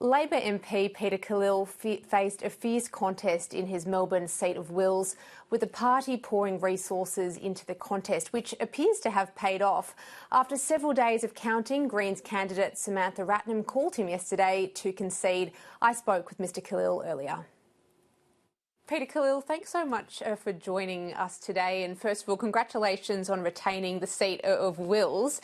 Labor MP Peter Khalil faced a fierce contest in his Melbourne seat of Wills, with the party pouring resources into the contest, which appears to have paid off. After several days of counting, Greens candidate Samantha Ratnam called him yesterday to concede. I spoke with Mr Khalil earlier. Peter Khalil, thanks so much for joining us today. And first of all, congratulations on retaining the seat of Wills.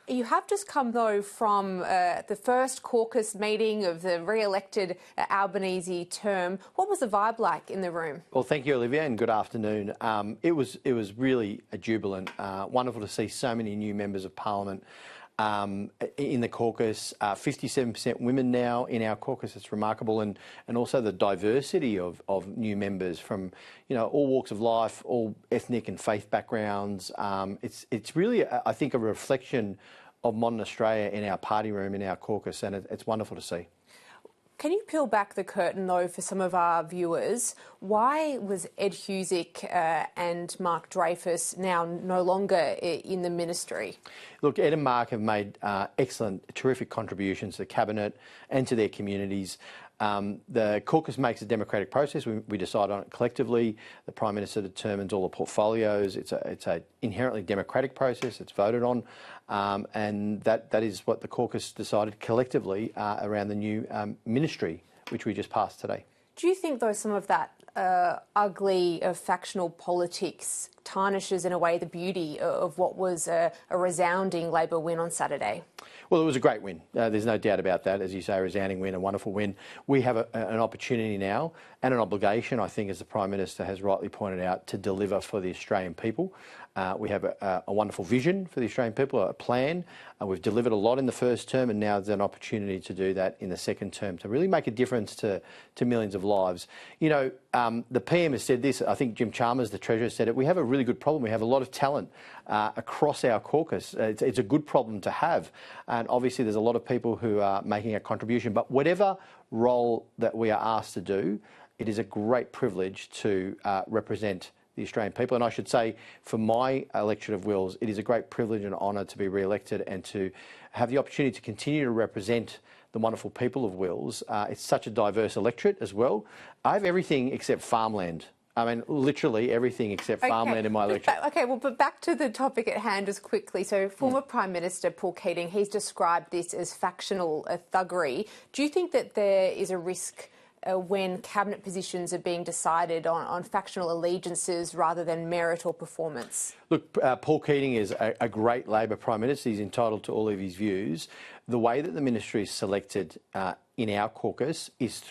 You have just come, though, from the first caucus meeting of the re-elected Albanese term. What was the vibe like in the room? Well, thank you, Olivia, and good afternoon. It was really a jubilant, wonderful to see so many new members of Parliament in the caucus. 57% women now in our caucus. It's remarkable, and also the diversity of new members from all walks of life, all ethnic and faith backgrounds. It's really, I think, a reflection of modern Australia in our party room, in our caucus, and it's wonderful to see. Can you peel back the curtain, though, for some of our viewers? Why was Ed Husic and Mark Dreyfus now no longer in the ministry? Look, Ed and Mark have made excellent, terrific contributions to the Cabinet and to their communities. The caucus makes a democratic process. We decide on it collectively. The Prime Minister determines all the portfolios. It's an inherently democratic process. It's voted on. And that is what the caucus decided collectively around the new ministry, which we just passed today. Do you think, though, some of that ugly factional politics tarnishes in a way the beauty of what was a resounding Labor win on Saturday? Well, it was a great win. There's no doubt about that. As you say, a resounding win, a wonderful win. We have an opportunity now and an obligation, I think, as the Prime Minister has rightly pointed out, to deliver for the Australian people. We have a wonderful vision for the Australian people, a plan. We've delivered a lot in the first term, and now there's an opportunity to do that in the second term, to really make a difference to millions of lives. The PM has said this. I think Jim Chalmers, the Treasurer, said it. We have a really good problem. We have a lot of talent across our caucus. It's a good problem to have. And obviously there's a lot of people who are making a contribution. But whatever role that we are asked to do, it is a great privilege to represent the Australian people. And I should say, for my electorate of Wills, it is a great privilege and honour to be re-elected and to have the opportunity to continue to represent the wonderful people of Wills. It's such a diverse electorate as well. I have everything except farmland. I mean, literally everything except farmland in my electorate. But back to the topic at hand just quickly. So former Prime Minister Paul Keating, he's described this as factional thuggery. Do you think that there is a risk when cabinet positions are being decided on factional allegiances rather than merit or performance? Look, Paul Keating is a great Labor Prime Minister. He's entitled to all of his views. The way that the ministry is selected in our caucus is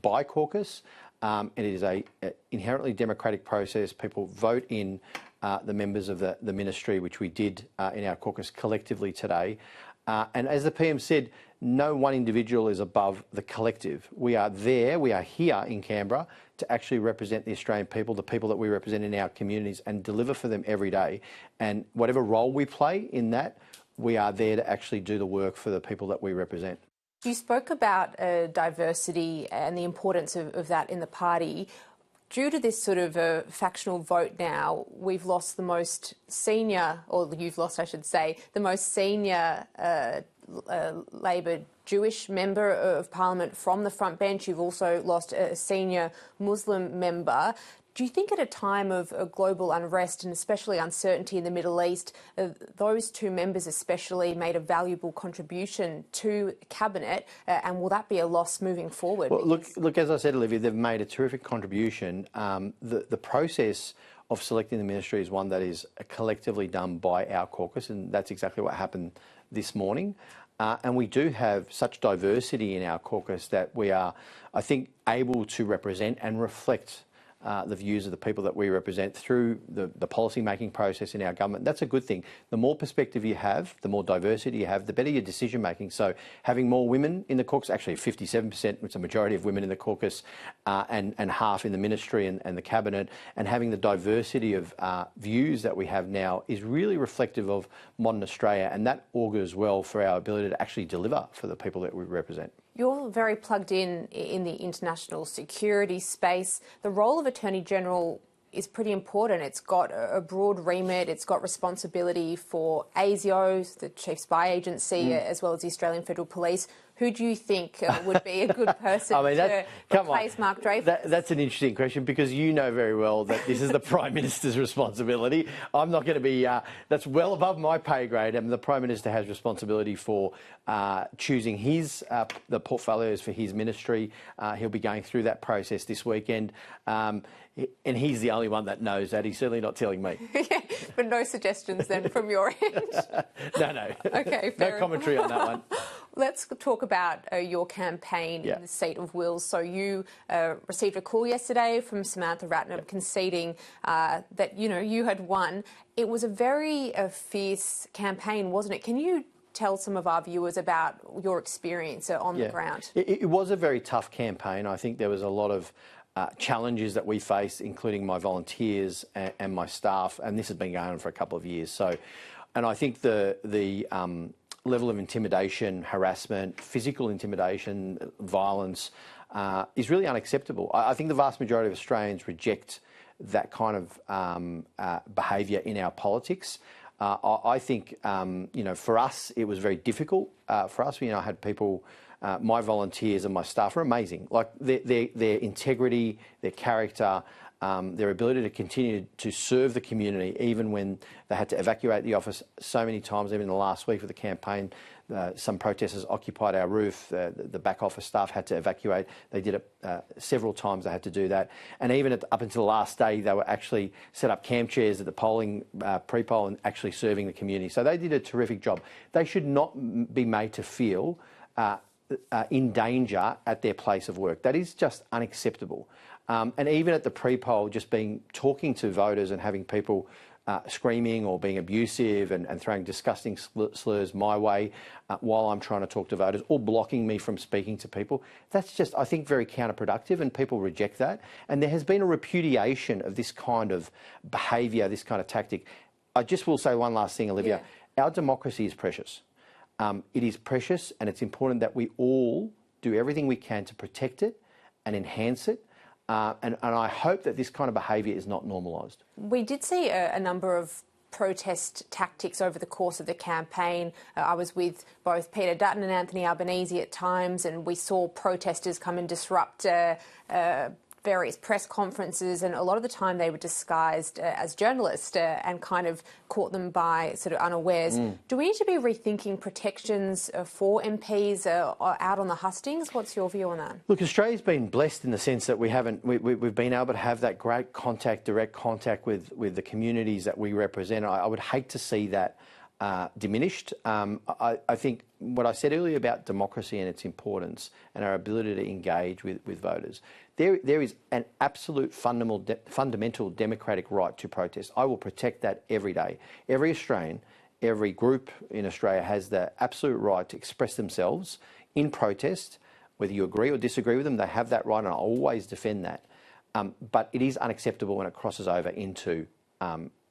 by caucus. It is an inherently democratic process. People vote in the members of the ministry, which we did in our caucus collectively today. And as the PM said, no one individual is above the collective. We are here in Canberra to actually represent the Australian people, the people that we represent in our communities, and deliver for them every day. And whatever role we play in that, we are there to actually do the work for the people that we represent. You spoke about diversity and the importance of that in the party. Due to this sort of factional vote now, we've lost the most senior, or you've lost, I should say, the most senior Labor Jewish member of Parliament from the front bench. You've also lost a senior Muslim member. Do you think at a time of global unrest and especially uncertainty in the Middle East, those two members especially made a valuable contribution to Cabinet, and will that be a loss moving forward? Well, look, as I said, Olivia, they've made a terrific contribution. The process of selecting the ministry is one that is collectively done by our caucus, and that's exactly what happened this morning. And we do have such diversity in our caucus that we are, I think, able to represent and reflect the views of the people that we represent through the policy-making process in our government. That's a good thing. The more perspective you have, the more diversity you have, the better your decision-making. So having more women in the caucus, actually 57%, it's a majority of women in the caucus, and half in the ministry and the cabinet, and having the diversity of views that we have now is really reflective of modern Australia, and that augurs well for our ability to actually deliver for the people that we represent. You're very plugged in the international security space. The role of Attorney General is pretty important. It's got a broad remit. It's got responsibility for ASIO, the Chief Spy Agency, as well as the Australian Federal Police. who do you think would be a good person to replace Mark Dreyfus? That's an interesting question, because you know very well that this is the Prime Minister's responsibility. I'm not going to be, that's well above my pay grade, and the Prime Minister has responsibility for choosing the portfolios for his ministry. He'll be going through that process this weekend. And he's the only one that knows that. He's certainly not telling me. Yeah, but no suggestions then from your end? No. Okay, no commentary on that one. Let's talk about your campaign in the seat of Wills. So you received a call yesterday from Samantha Ratnam conceding that, you had won. It was a very fierce campaign, wasn't it? Can you tell some of our viewers about your experience on the ground? It was a very tough campaign. I think there was a lot of challenges that we faced, including my volunteers and my staff, and this has been going on for a couple of years. So, and I think the level of intimidation, harassment, physical intimidation, violence is really unacceptable. I think the vast majority of Australians reject that kind of behaviour in our politics. I think, for us, it was very difficult. For us, I had people, my volunteers and my staff are amazing. Like their integrity, their character, their ability to continue to serve the community, even when they had to evacuate the office so many times. Even in the last week of the campaign, some protesters occupied our roof. The back office staff had to evacuate. They did it several times. They had to do that. And even up until the last day, they were actually set up camp chairs at the polling, pre-poll, and actually serving the community. So they did a terrific job. They should not be made to feel in danger at their place of work. That is just unacceptable. And even at the pre-poll, just talking to voters and having people screaming or being abusive and throwing disgusting slurs my way while I'm trying to talk to voters, or blocking me from speaking to people, that's just, I think, very counterproductive, and people reject that. And there has been a repudiation of this kind of behaviour, this kind of tactic. I just will say one last thing, Olivia. Yeah. Our democracy is precious. It is precious, and it's important that we all do everything we can to protect it and enhance it. And I hope that this kind of behaviour is not normalised. We did see a number of protest tactics over the course of the campaign. I was with both Peter Dutton and Anthony Albanese at times, and we saw protesters come and disrupt various press conferences, and a lot of the time they were disguised as journalists and kind of caught them by sort of unawares. Do we need to be rethinking protections for MPs out on the hustings? What's your view on that? Look, Australia's been blessed in the sense that we've been able to have that great contact, direct contact with the communities that we represent. I would hate to see that diminished. I think what I said earlier about democracy and its importance and our ability to engage with voters, there is an absolute fundamental democratic right to protest. I will protect that every day. Every Australian, every group in Australia has the absolute right to express themselves in protest. Whether you agree or disagree with them, they have that right, and I always defend that. But it is unacceptable when it crosses over into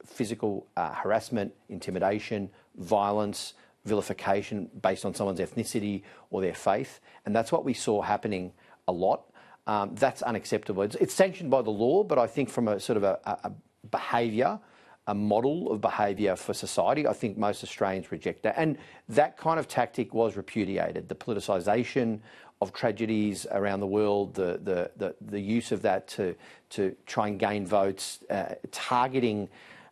physical harassment, intimidation, violence, vilification based on someone's ethnicity or their faith. And that's what we saw happening a lot. That's unacceptable. It's sanctioned by the law, but I think from a sort of a behaviour, a model of behaviour for society, I think most Australians reject that. And that kind of tactic was repudiated. The politicisation of tragedies around the world, the use of that to try and gain votes, targeting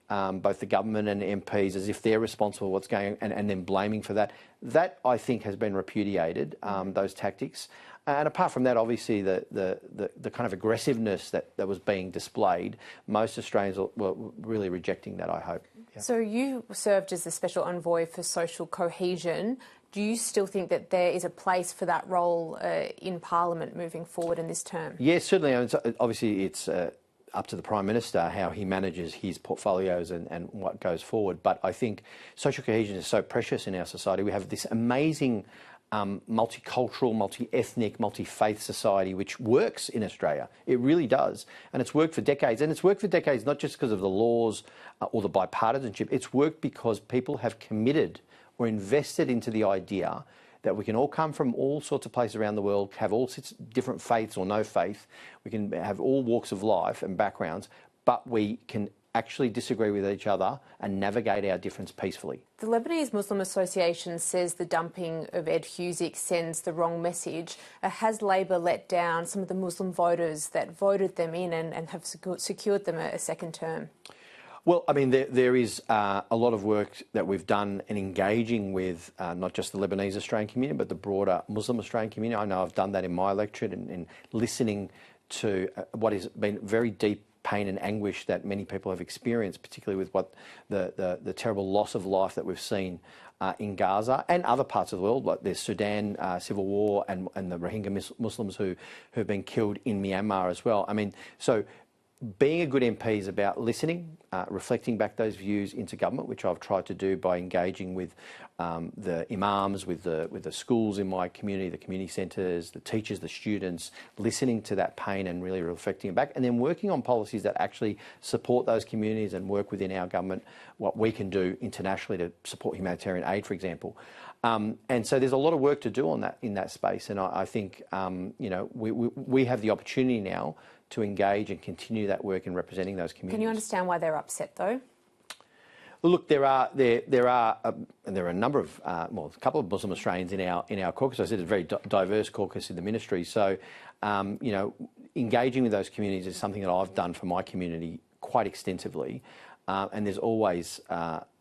both the government and MPs as if they're responsible for what's going on, and then blaming for that. That, I think, has been repudiated, those tactics. And apart from that, obviously, the kind of aggressiveness that was being displayed, most Australians were really rejecting that, I hope. Yeah. So you served as the Special Envoy for Social Cohesion. Do you still think that there is a place for that role in Parliament moving forward in this term? Yes, certainly. I mean, obviously, it's up to the Prime Minister how he manages his portfolios and what goes forward. But I think social cohesion is so precious in our society. We have this amazing multicultural, multi-ethnic, multi-faith society which works in Australia. It really does. And it's worked for decades. And it's worked for decades not just because of the laws or the bipartisanship. It's worked because people have committed or invested into the idea that we can all come from all sorts of places around the world, have all sorts of different faiths or no faith. We can have all walks of life and backgrounds, but we can actually disagree with each other and navigate our difference peacefully. The Lebanese Muslim Association says the dumping of Ed Husic sends the wrong message. Has Labor let down some of the Muslim voters that voted them in and have secured them a second term? Well, I mean, there is a lot of work that we've done in engaging with not just the Lebanese Australian community, but the broader Muslim Australian community. I know I've done that in my electorate and listening to what has been very deep pain and anguish that many people have experienced, particularly with what the terrible loss of life that we've seen in Gaza and other parts of the world, like the Sudan civil war and the Rohingya Muslims who have been killed in Myanmar as well. I mean, so being a good MP is about listening, reflecting back those views into government, which I've tried to do by engaging with the imams, with the schools in my community, the community centres, the teachers, the students, listening to that pain and really reflecting it back, and then working on policies that actually support those communities and work within our government, what we can do internationally to support humanitarian aid, for example. And so there's a lot of work to do on that in that space, and I think we have the opportunity now to engage and continue that work in representing those communities. Can you understand why they're upset, though? Look, there are a number of a couple of Muslim Australians in our caucus. I said it's a very diverse caucus in the ministry. So, engaging with those communities is something that I've done for my community quite extensively, and there's always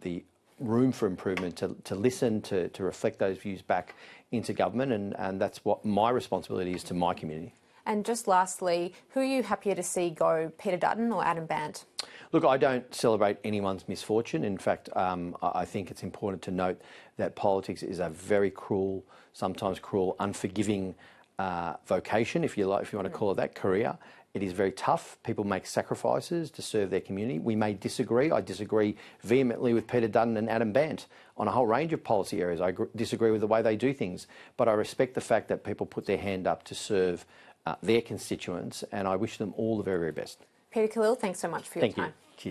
the room for improvement to listen, to reflect those views back into government, and that's what my responsibility is to my community. And just lastly, who are you happier to see go, Peter Dutton or Adam Bandt? Look, I don't celebrate anyone's misfortune. In fact, I think it's important to note that politics is a very cruel, sometimes cruel, unforgiving vocation, if you want to call it that, career. It is very tough. People make sacrifices to serve their community. We may disagree. I disagree vehemently with Peter Dutton and Adam Bandt on a whole range of policy areas. I disagree with the way they do things. But I respect the fact that people put their hand up to serve their constituents, and I wish them all the very, very best. Peter Khalil, thanks so much for your time. Thank you. Cheers.